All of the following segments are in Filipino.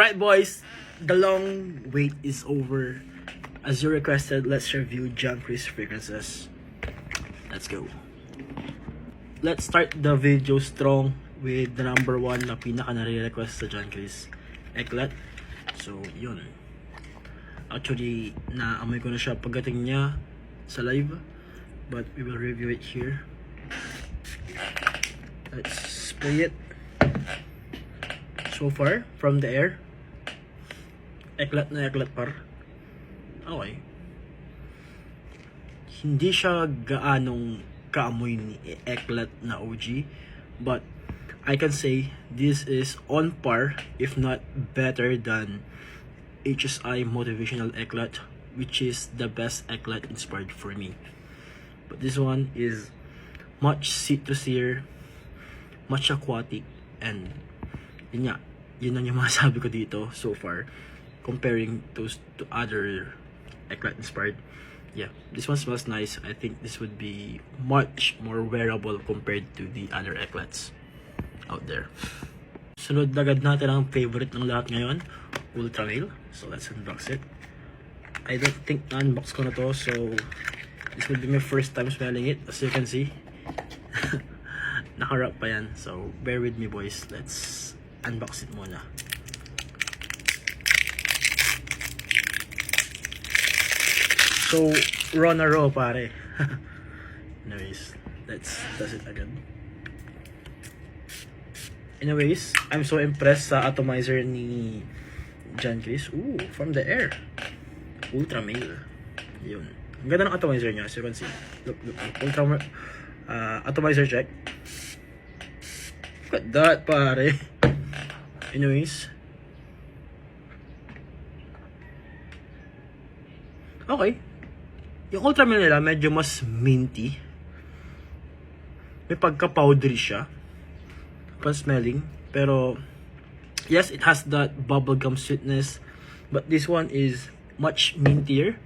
Alright boys, the long wait is over. As you requested, let's review John Chris fragrances. Let's go. Let's start the video strong with the number 1 na pinaka nare-request sa John Chris, Eclat. So yun. Actually, naamoy ko na siya pagdating niya sa live, but we will review it here. Let's spray it. So far, from the air, Eclat na Eclat par. Okay. Hindi siya gaanong kaamoy ni Eclat na OG, but I can say this is on par, if not better than HSI Motivational Eclat, which is the best Eclat inspired for me. But this one is much citrusier, much aquatic, and yun ang yung masabi ko dito so far, comparing those to other Eclat inspired. Yeah, this one smells nice. I think this would be much more wearable compared to the other Eclats out there. Sunod agad natin ang favorite ng lahat ngayon, Ultra Male. So let's unbox it. I don't think na-unbox ko na to, so this will be my first time smelling it. As you can see, naka-wrap pa yan. So bear with me boys, let's unbox it muna. So raw na raw pare. Anyways, let's test it agad. Anyways, I'm so impressed sa atomizer ni John Chris. Ooh, from the air. Ultra Male. Yun. Ang ganda ng atomizer niya, as you can see. Look. Atomizer check. Look at that, pare. Anyways. Okay. Yung Ultra Male nila, medyo mas minty. May pagka-powdery siya. Smelling, pero yes, it has that bubblegum sweetness, but this one is much mintier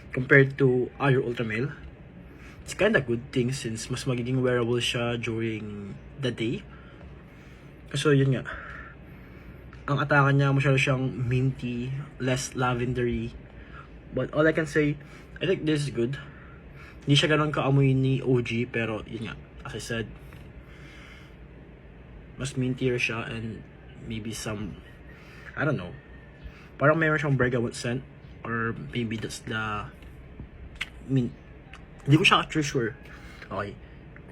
compared to other Ultra Male. It's kind of good thing since mas magiging wearable siya during the day. So yun nga, ang ataka niya masyado siyang minty, less lavendery, but all I can say, I think this is good. Hindi siya ganun kaamoy ni OG, pero yun nga, as I said, mas mintier siya, and maybe some, I don't know, parang mayroon siyang bergamot scent, or maybe that's the, hindi ko siya actually sure. Okay,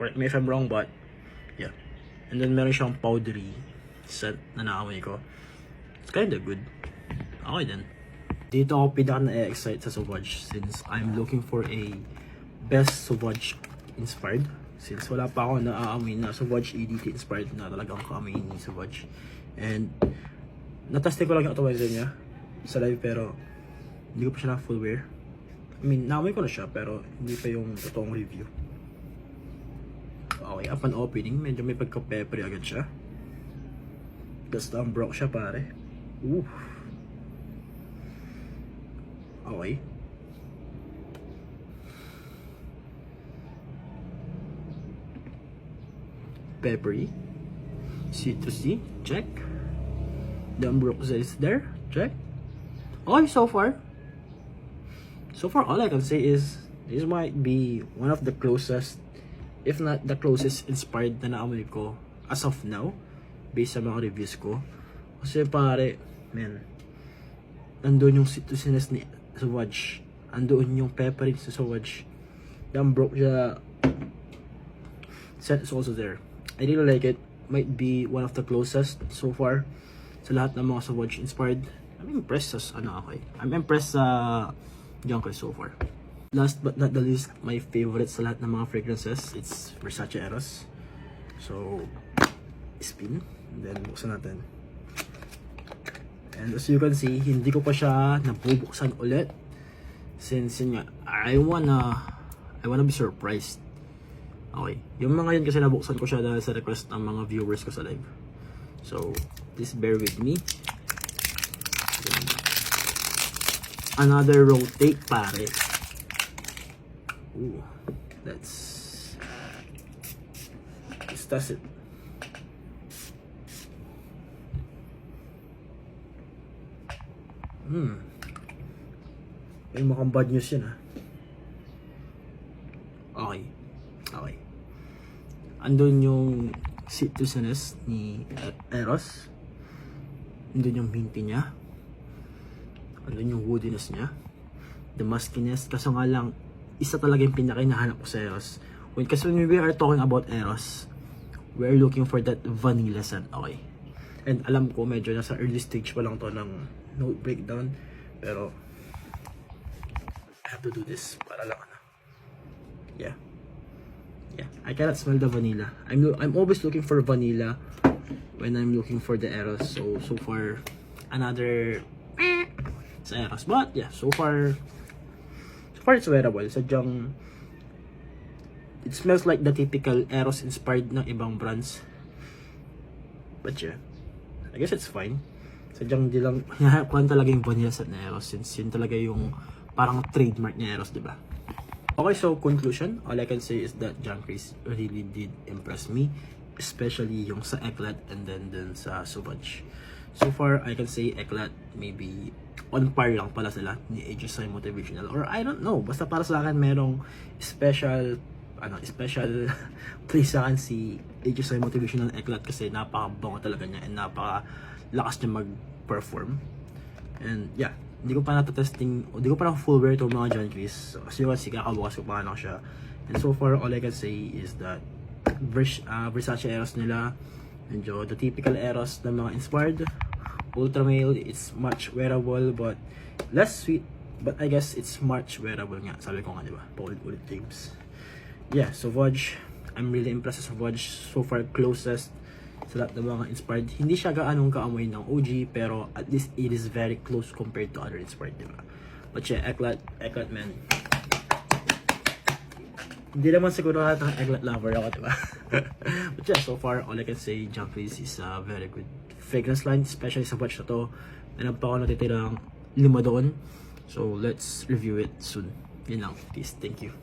correct me if I'm wrong, but yeah. And then meron siyang powdery scent na naamoy ko. It's kinda good. Okay then. Dito ako pinaka na-excite sa Sauvage since I'm looking for a best Sauvage inspired. Since wala pa ako na-aamoy na Sauvage EDT inspired na talagang kaamoy ni Sauvage. And natesting ko lang yung atomizer niya sa live, pero hindi ko pa siya na full wear. I mean, naamoy ko na siya, pero hindi pa yung totoong review. Okay, upon opening, medyo may pagka-peppery agad siya. Just unbroke siya pare. Ooh. Okay. Peppery, citrusy, check. The ambrosia is there, check. Okay, so far all I can say is this might be one of the closest, if not the closest inspired na naamoy ko as of now, based sa mga reviews ko. Kasi pare, man, andun yung citrusiness ni Sauvage, andun yung peppery sa Sauvage. The ambrosia scent is also there. I really like it. Might be one of the closest so far sa lahat ng mga Sauvage inspired. I'm impressed sa I'm impressed sa John Chris so far. Last but not the least, my favorite sa lahat ng mga fragrances, it's Versace Eros. So, spin. And then, buksan natin. And as you can see, hindi ko pa siya nabubuksan ulit. Since yun nga, I wanna be surprised. Okay, yung mga yun kasi nabuksan ko siya dahil sa request ng mga viewers ko sa live. So, please bear with me. Another rotate pare. Ooh, let's test it. May mukhang bad news yun, Okay. Andun yung citrusiness ni Eros. Andun yung minty niya. Andun yung woodiness niya. The muskiness. Kaso nga lang, isa talaga yung pinakinahanap ko sa Eros. Kasi when we are talking about Eros, we are looking for that vanilla scent. Okay. And alam ko, medyo nasa early stage pa lang to ng note breakdown. Pero, I have to do this para lang Yeah. I cannot smell the vanilla. I'm always looking for vanilla when I'm looking for the Eros. So far, another sa Eros. But yeah, so far it's wearable. Sadyang it smells like the typical Eros inspired ng ibang brands. But yeah, I guess it's fine. Sadyang di lang hinahanap talaga yung vanilla scent na Eros, since yun talaga yung parang trademark ni Eros, di ba? Okay, so conclusion, all I can say is that John Chris really did impress me, especially yung sa Eclat and then sa Sauvage. So far, I can say Eclat maybe on par lang pala sila ni HSI Motivational, or I don't know, basta para sa akin merong special place sa akin si HSI Motivational Eclat kasi napaka-bango talaga niya and napaka-lakas niya mag-perform. And yeah, hindi ko pa full wear itong mga John Chris. So, kasi kasi kakabukas ko pa lang siya. And so far, all I can say is that Versace Eros nila, medyo the typical Eros ng mga inspired. Ultra male, it's much wearable but less sweet. But I guess it's much wearable nga. Sabi ko nga, diba? Paulit-ulit James. Yeah, Sauvage. I'm really impressed with Sauvage. So far, closest sa lahat ng mga inspired. Hindi siya gaanong kaamoy ng OG, pero at least it is very close compared to other inspired, diba? But yeah, Eclat man. Hindi naman siguro lahat ng Eclat lover ako, diba? But yeah, so far, all I can say, John Chris is a very good fragrance line, especially sa batch na to. Meron pa ako natitirang 5 doon. So, let's review it soon. Yun lang. Peace. Thank you.